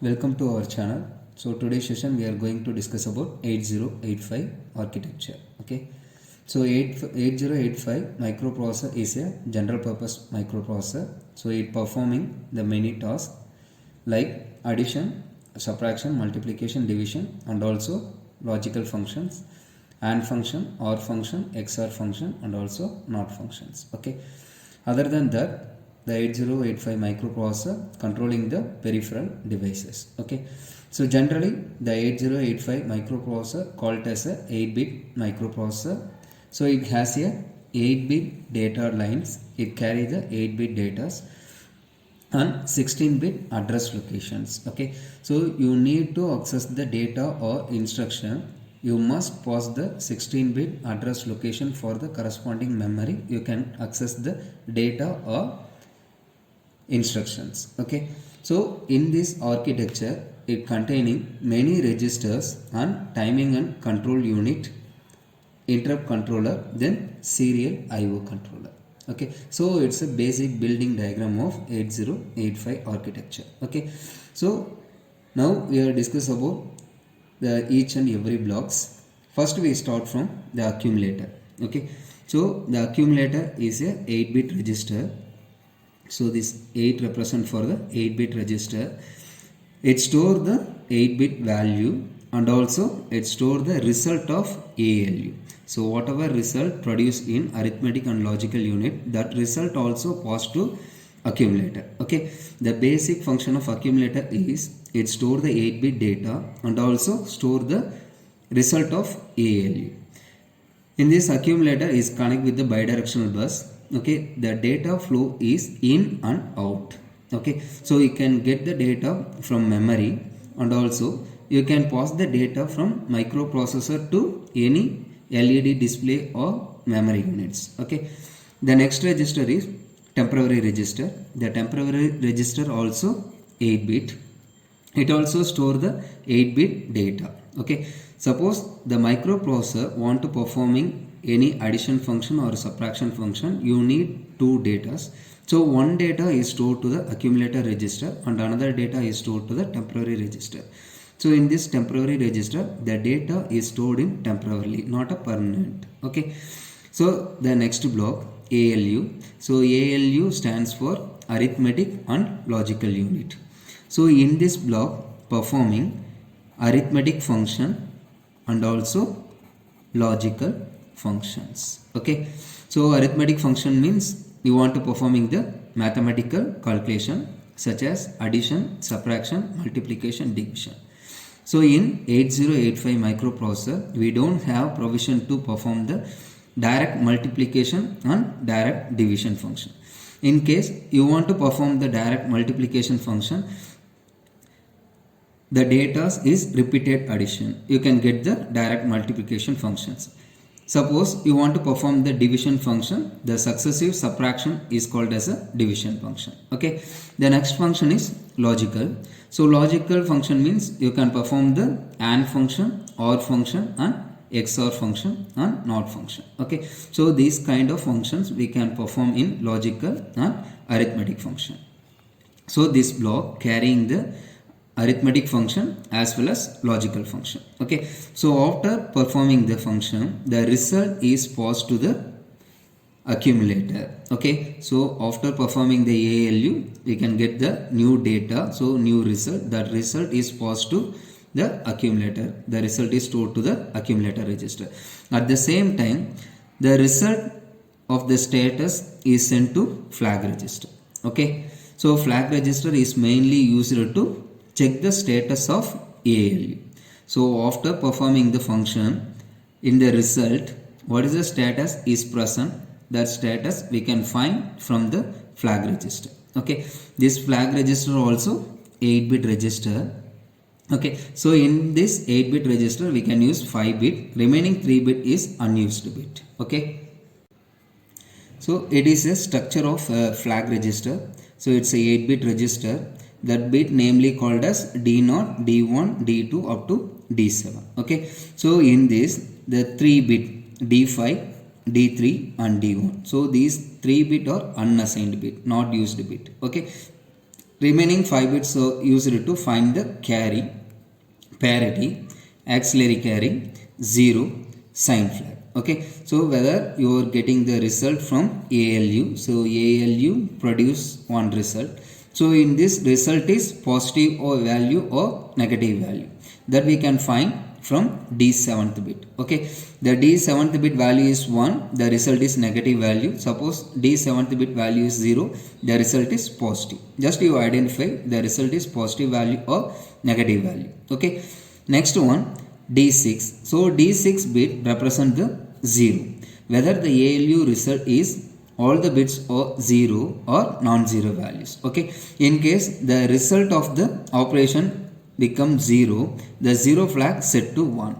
Welcome to our channel. So today's session we are going to discuss about 8085 architecture. Okay. So 8085 microprocessor is a general purpose microprocessor. So it performing the many tasks like addition, subtraction, multiplication, division, and also logical functions, AND function, OR function, XOR function, and also NOT functions. Okay. Other than that, the 8085 microprocessor controlling the peripheral devices. Okay. So generally the 8085 microprocessor called as a 8-bit microprocessor. So it has a 8-bit data lines. It carry the 8-bit datas and 16-bit address locations. Okay. So you need to access the data or instruction. You must pass the 16-bit address location for the corresponding memory. You can access the data or instructions. Okay. So in this architecture, it containing many registers and timing and control unit, interrupt controller, then serial IO controller. Okay. So it's a basic building diagram of 8085 architecture. Okay. So now we are discuss about the each and every blocks. First we start from the accumulator. Okay. So the accumulator is a 8-bit register. So this 8 represent for the 8-bit register. It store the 8-bit value and also it store the result of ALU. So whatever result produced in arithmetic and logical unit, that result also pass to accumulator. Okay. The basic function of accumulator is it store the 8-bit data and also store the result of ALU. In this accumulator is connect with the bidirectional bus. Okay, the data flow is in and out. Okay, so you can get the data from memory and also you can pass the data from microprocessor to any LED display or memory units. Okay, the next register is temporary register. The temporary register also 8-bit. It also store the 8-bit data. Okay, suppose the microprocessor want to performing any addition function or subtraction function, you need two datas. So one data is stored to the accumulator register and another data is stored to the temporary register. So in this temporary register, the data is stored in temporarily, not a permanent. Okay. So the next block ALU. So ALU stands for arithmetic and logical unit. So in this block performing arithmetic function and also logical functions. Okay. So arithmetic function means you want to performing the mathematical calculation such as addition, subtraction, multiplication, division. So in 8085 microprocessor, we don't have provision to perform the direct multiplication and direct division function. In case you want to perform the direct multiplication function, the data is repeated addition. You can get the direct multiplication functions. Suppose you want to perform the division function, the successive subtraction is called as a division function. Okay. The next function is logical. So logical function means you can perform the AND function, OR function and XOR function and NOT function. Okay. So these kind of functions we can perform in logical and arithmetic function. So this block carrying the arithmetic function as well as logical function. Okay. So after performing the function, the result is passed to the accumulator. Okay. So after performing the ALU, we can get the new data. So new result, that result is passed to the accumulator. The result is stored to the accumulator register. At the same time, the result of the status is sent to flag register. Okay. So flag register is mainly used to check the status of ALU. So after performing the function, in the result, what is the status is present, that status we can find from the flag register. Okay. This flag register also 8-bit register. Okay. So in this 8-bit register we can use 5-bit, remaining 3-bit is unused bit. Okay. So it is a structure of flag register. So it's a 8-bit register. That bit namely called as D0, D1, D2 up to D7. Okay. So in this the 3-bit D5, D3 and D1. So these 3-bit are unassigned bit, not used bit. Okay. Remaining 5 bits are used to find the carry, parity, auxiliary carry, 0, sign flag. Okay, so whether you are getting the result from ALU, so ALU produce one result. So in this result is positive or value or negative value, that we can find from D 7th bit. Okay, the D 7th bit value is 1, the result is negative value. Suppose D 7th bit value is 0, the result is positive. Just you identify the result is positive value or negative value. Okay, next one D6. So D6 bit represent the 0, whether the ALU result is all the bits are 0 or non-zero values. Okay, in case the result of the operation becomes 0, the 0 flag set to 1,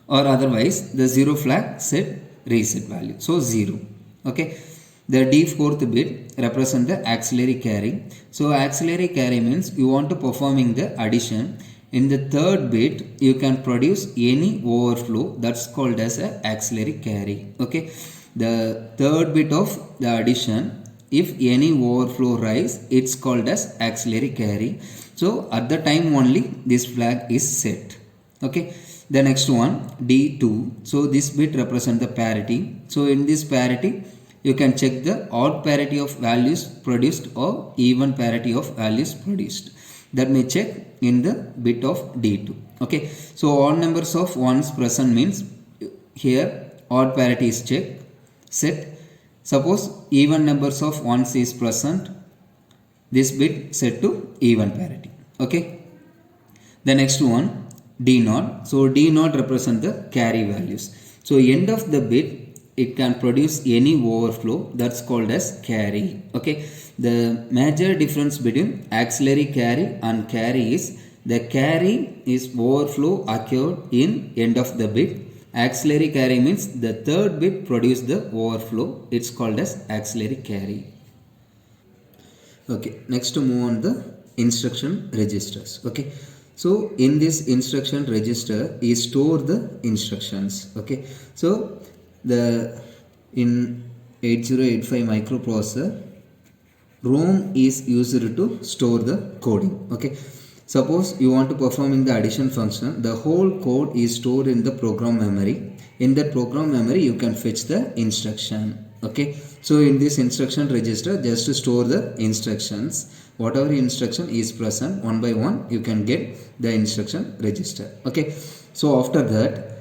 or otherwise the 0 flag set reset value, so 0. Okay, the D4th bit represent the auxiliary carry. So auxiliary carry means you want to performing the addition. In the third bit you can produce any overflow, that's called as a auxiliary carry. Okay, the third bit of the addition, if any overflow rise, it's called as auxiliary carry. So at the time only this flag is set. Okay, the next one D2. So this bit represent the parity. So in this parity you can check the odd parity of values produced or even parity of values produced, that may check in the bit of D2. Okay, so odd numbers of ones present means here odd parity is checked, set. Suppose even numbers of ones is present, this bit set to even parity. Okay, the next one D0. So D0 represent the carry values. So end of the bit it can produce any overflow, that's called as carry. Okay, the major difference between auxiliary carry and carry is the carry is overflow occurred in end of the bit. Auxiliary carry means the third bit produce the overflow, it's called as auxiliary carry. Okay, next to move on the instruction registers. Okay, so in this instruction register is store the instructions. Okay, so the in 8085 microprocessor, ROM is used to store the coding. Okay, suppose you want to performing the addition function, the whole code is stored in the program memory. In that program memory you can fetch the instruction. Okay, so in this instruction register just to store the instructions, whatever instruction is present one by one you can get the instruction register. Okay, so after that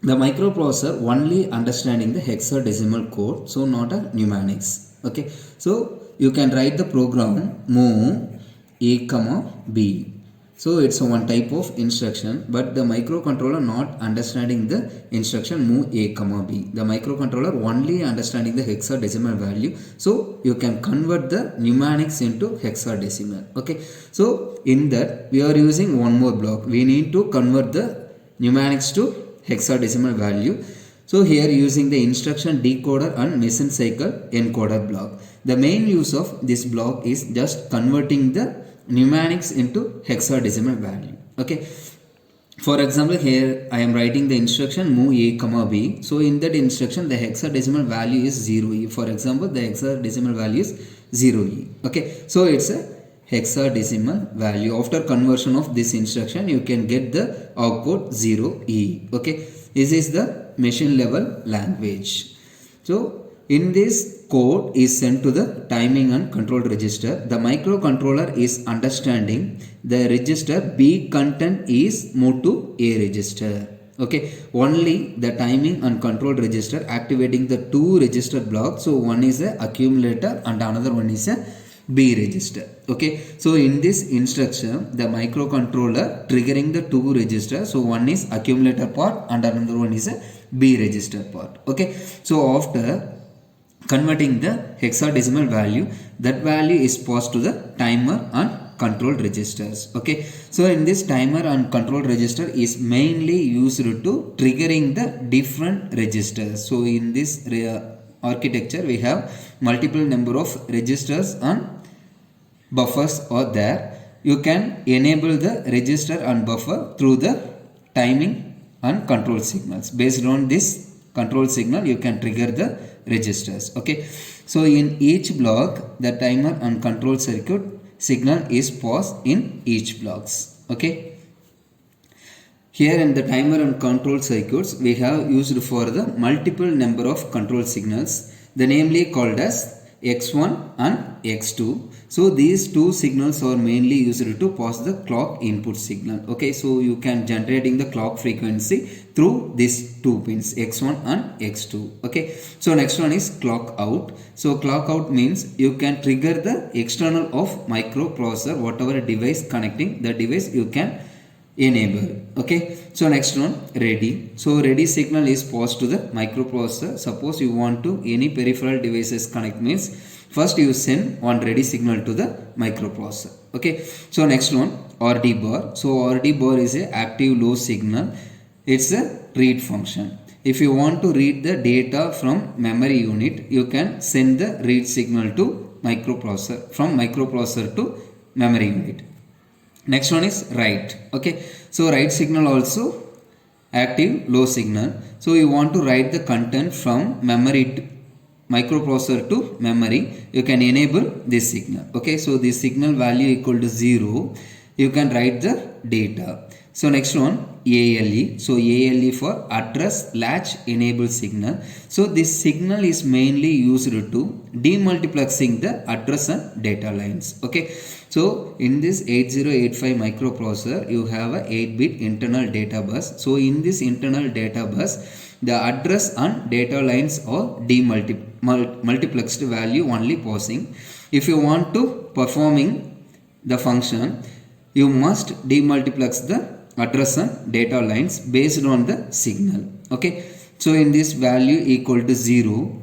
the microprocessor only understanding the hexadecimal code, so not a mnemonics. Okay, so you can write the program move A comma B. So it's one type of instruction, but the microcontroller not understanding the instruction move A comma B. The microcontroller only understanding the hexadecimal value, so you can convert the mnemonics into hexadecimal. Okay, so in that we are using one more block, we need to convert the mnemonics to hexadecimal value. So here using the instruction decoder and machine cycle encoder block. The main use of this block is just converting the mnemonics into hexadecimal value. Okay, for example here I am writing the instruction move A comma B. So in that instruction the hexadecimal value is 0e. For example the hexadecimal value is 0e. Okay, so it's a hexadecimal value. After conversion of this instruction you can get the output 0e. Okay, this is the machine level language. So in this code is sent to the timing and control register. The microcontroller is understanding the register B content is moved to A register. Okay, only the timing and control register activating the two register blocks. So one is a accumulator and another one is a B register. Okay, so in this instruction the microcontroller triggering the two registers. So one is accumulator part and another one is a B register part. Okay, so after converting the hexadecimal value, that value is passed to the timer and control registers. Okay, so in this timer and control register is mainly used to triggering the different registers. So in this architecture we have multiple number of registers and buffers are there. You can enable the register and buffer through the timing and control signals. Based on this control signal you can trigger the registers. Okay, So in each block, the timer and control circuit signal is paused in each blocks. Okay. Here in the timer and control circuits, we have used for the multiple number of control signals, the namely called as X1 and X2. So these two signals are mainly used to pass the clock input signal. Okay, so you can generating the clock frequency through these two pins X1 and X2. Okay, so next one is clock out. So clock out means you can trigger the external of microprocessor, whatever device connecting the device you can enable. Okay, so next one, ready. So ready signal is passed to the microprocessor. Suppose you want to any peripheral devices connect means first you send one ready signal to the microprocessor. Okay, so next one, RD bar. So RD bar is a active low signal. It's a read function. If you want to read the data from memory unit, you can send the read signal to microprocessor, from microprocessor to memory unit. Next one is write. Okay, so write signal also active low signal. So you want to write the content from memory to microprocessor to memory, you can enable this signal. Okay, so this signal value equal to 0, you can write the data. So next one, ALE. So ALE for address latch enable signal. So this signal is mainly used to demultiplexing the address and data lines. Okay, so in this 8085 microprocessor, you have a 8-bit internal data bus. So in this internal data bus, the address and data lines are multiplexed value only passing. If you want to performing the function, you must demultiplex the address and data lines based on the signal. Okay, so in this value equal to 0,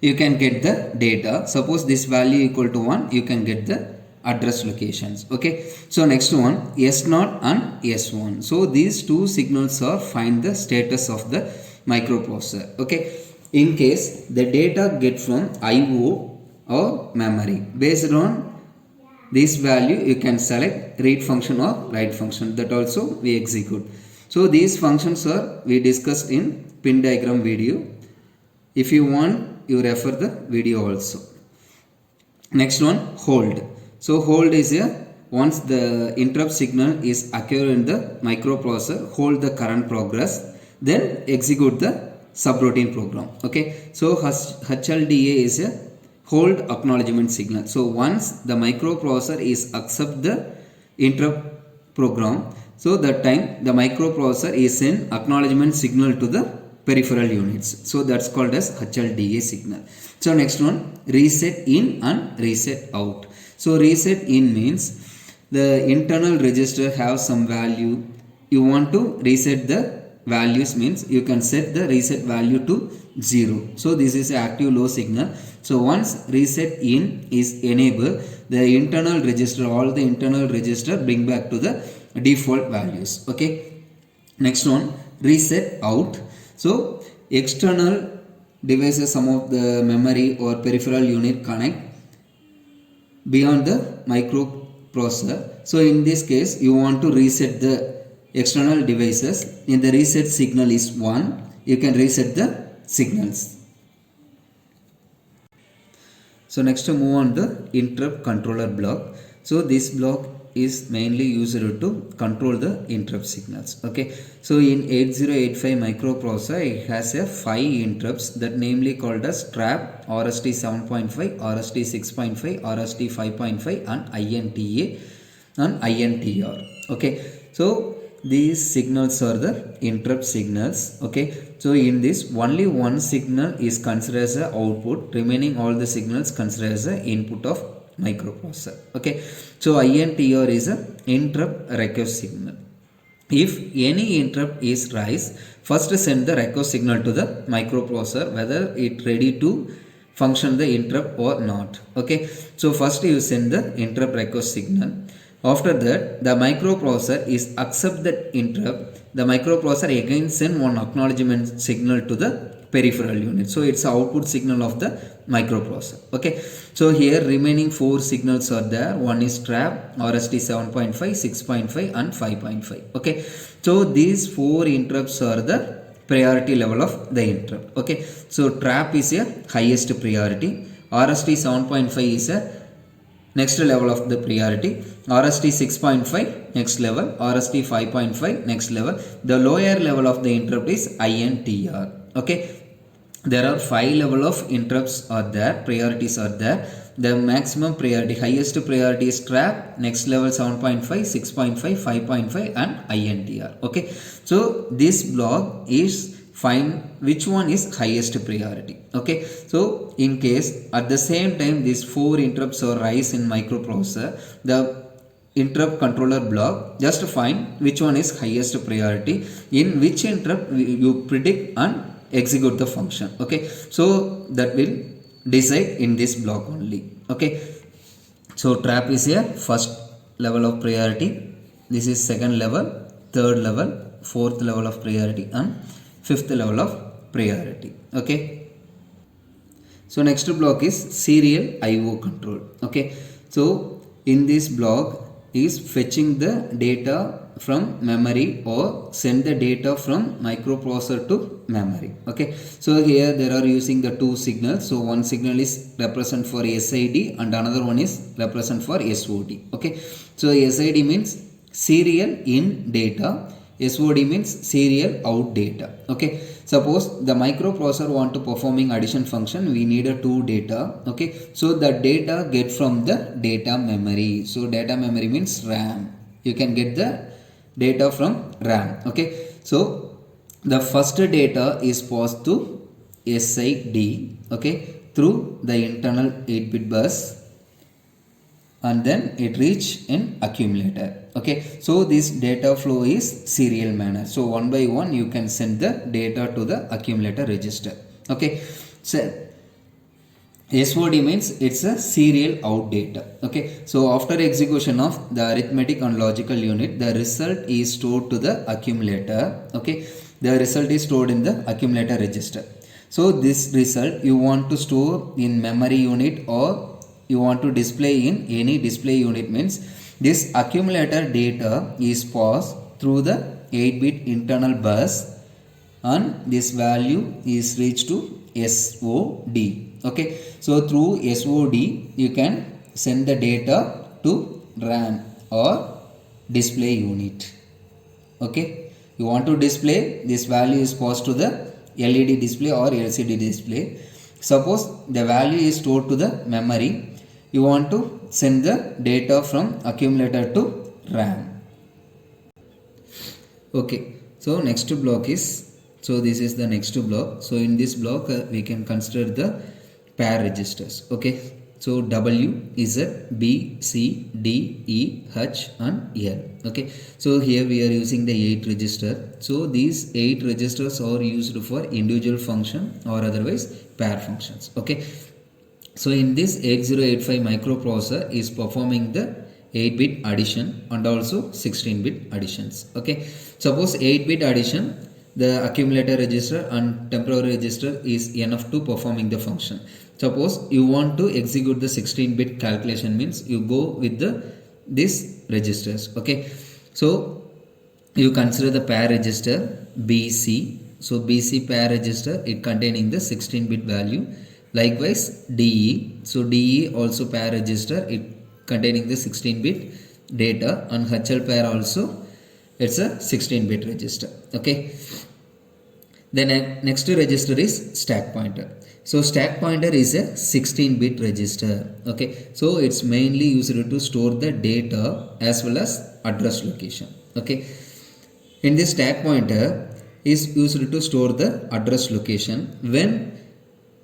you can get the data. Suppose this value equal to 1, you can get the address locations. Okay, so next one, S0 and S1. So these two signals are find the status of the microprocessor. Okay, in case the data get from IO or memory, based on this value you can select read function or write function, that also we execute. So these functions are we discussed in pin diagram video. If you want, you refer the video also. Next one, hold. So hold is a once the interrupt signal is occur in the microprocessor, hold the current progress, then execute the subroutine program. Okay, so HLDA is a hold acknowledgement signal. So once the microprocessor is accept the interrupt program, so that time the microprocessor is in acknowledgement signal to the peripheral units. So that's called as HLDA signal. So next one, reset in and reset out. So reset in means the internal register have some value. You want to reset the values means you can set the reset value to 0. So this is active low signal. So once reset in is enabled, the internal register, all the internal register bring back to the default values. Okay. Next one, reset out. So external devices, some of the memory or peripheral unit connect beyond the microprocessor. So in this case, you want to reset the external devices. In the reset signal is 1, you can reset the signals. So next to move on the interrupt controller block. So this block is mainly used to control the interrupt signals. Okay, so in 8085 microprocessor, it has a 5 interrupts that namely called as trap, RST 7.5, RST 6.5, RST 5.5 and INTA and INTR. Okay, so these signals are the interrupt signals. Okay, so in this only one signal is considered as an output, remaining all the signals considered as an input of microprocessor. Okay, so INTR is a interrupt request signal. If any interrupt is raised, first send the request signal to the microprocessor whether it ready to function the interrupt or not. Okay, so first you send the interrupt request signal. After that, the microprocessor is accept that interrupt. The microprocessor again send one acknowledgement signal to the peripheral unit. So it's output signal of the microprocessor. Okay, so here remaining 4 signals are there. One is trap, RST 7.5, 6.5 and 5.5. Okay, so these 4 interrupts are the priority level of the interrupt. Okay, so trap is a highest priority, RST 7.5 is a next level of the priority, RST 6.5 next level, RST 5.5 next level. The lower level of the interrupt is INTR. Okay, there are 5 level of interrupts are there, priorities are there. The maximum priority, highest priority is trap, next level 7.5, 6.5, 5.5 and INTR. Okay, so this block is find which one is highest priority. Okay, so in case at the same time these 4 interrupts are rise in microprocessor, the interrupt controller block just find which one is highest priority, in which interrupt you predict and execute the function. Okay, so that will decide in this block only. Okay, so trap is a first level of priority, this is second level, third level, fourth level of priority and fifth level of priority. Okay, so next block is serial IO control. Okay, so in this block is fetching the data from memory or send the data from microprocessor to memory. Okay, so here there are using the 2 signals. So one signal is represent for SID and another one is represent for SOD. Okay, so SID means serial in data, SOD means serial out data. Okay, suppose the microprocessor want to performing addition function, we need a 2 data. Okay, so the data get from the data memory. So data memory means RAM, you can get the data from RAM. Okay, so the first data is passed to SID, okay, through the internal 8-bit bus and then it reach in accumulator. Okay, so this data flow is serial manner, so one by one you can send the data to the accumulator register. Okay, so SOD means it's a serial out data. Okay, so after execution of the arithmetic and logical unit, the result is stored to the accumulator. Okay, the result is stored in the accumulator register. So this result you want to store in memory unit or you want to display in any display unit, means this accumulator data is passed through the 8-bit internal bus and this value is reached to SOD. Okay, so through SOD you can send the data to RAM or display unit. Okay, you want to display, this value is passed to the LED display or LCD display. Suppose the value is stored to the memory, you want to send the data from accumulator to RAM. Okay, so next block is, so this is the next block. So in this block we can consider the pair registers. Okay, so W is a B, C, D, E, H and L. Okay, so here we are using the 8 register. So these 8 registers are used for individual function or otherwise pair functions. Okay, so in this 8085 microprocessor is performing the 8-bit addition and also 16-bit additions. Okay, suppose 8-bit addition, the accumulator register and temporary register is enough to performing the function. Suppose you want to execute the 16-bit calculation, means you go with the this registers. Okay, so you consider the pair register BC. So BC pair register, it containing the 16-bit value. Likewise DE, so DE also pair register, it containing the 16-bit data, and HL pair also, it's a 16-bit register. Okay, then next register is stack pointer. So stack pointer is a 16-bit register. Okay, so it's mainly used to store the data as well as address location. Okay, in this stack pointer is used to store the address location when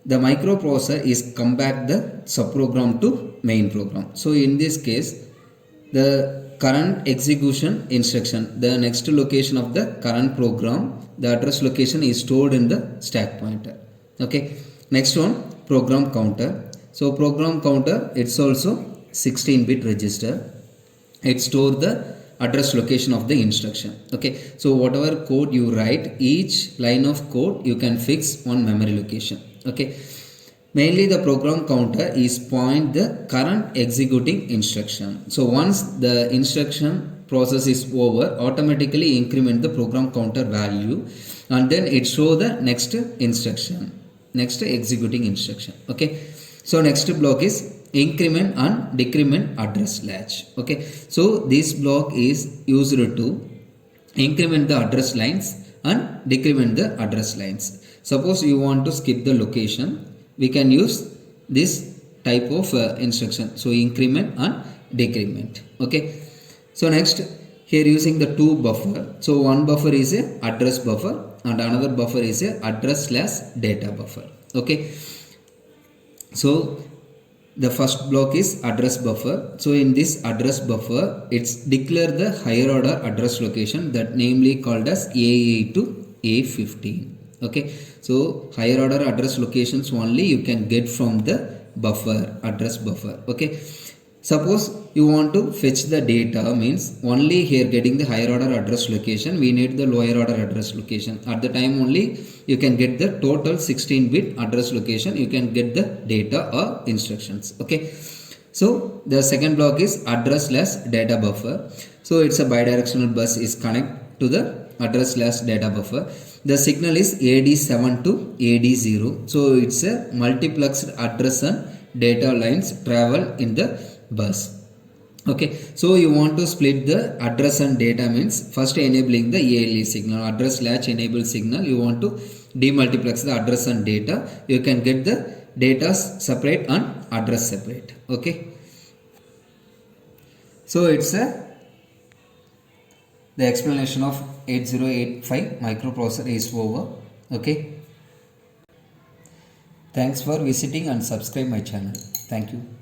the microprocessor is come back the subprogram to main program. So in this case, the current execution instruction, the next location of the current program, the address location is stored in the stack pointer. Okay, next one, program counter. So program counter, it's also 16-bit register. It stores the address location of the instruction. Okay, so whatever code you write, each line of code you can fix one memory location. Okay, mainly the program counter is point the current executing instruction. So once the instruction process is over, automatically increment the program counter value and then it show the next instruction, next executing instruction. Okay, so next block is increment and decrement address latch. Okay, so this block is used to increment the address lines and decrement the address lines. Suppose you want to skip the location, we can use this type of instruction, so increment and decrement. Okay, so next here using the two buffer, so one buffer is a address buffer and another buffer is a address slash data buffer. Okay, so the first block is address buffer. So in this address buffer, it's declare the higher order address location, that namely called as A8 to A15. Okay, so higher order address locations only you can get from the buffer, address buffer. Okay, suppose you want to fetch the data, means only here getting the higher order address location, we need the lower order address location. At the time only you can get the total 16-bit address location, you can get the data or instructions. Okay, so the second block is address slash data buffer. So it's a bidirectional bus is connect to the address slash data buffer. The signal is AD7 to AD0, so it's a multiplexed address and data lines travel in the bus. Okay, so you want to split the address and data, means first enabling the ALE signal, address latch enable signal, you want to demultiplex the address and data, you can get the data separate and address separate. Okay, so it's the explanation of 8085 microprocessor is over. Okay, thanks for visiting and subscribe my channel. Thank you.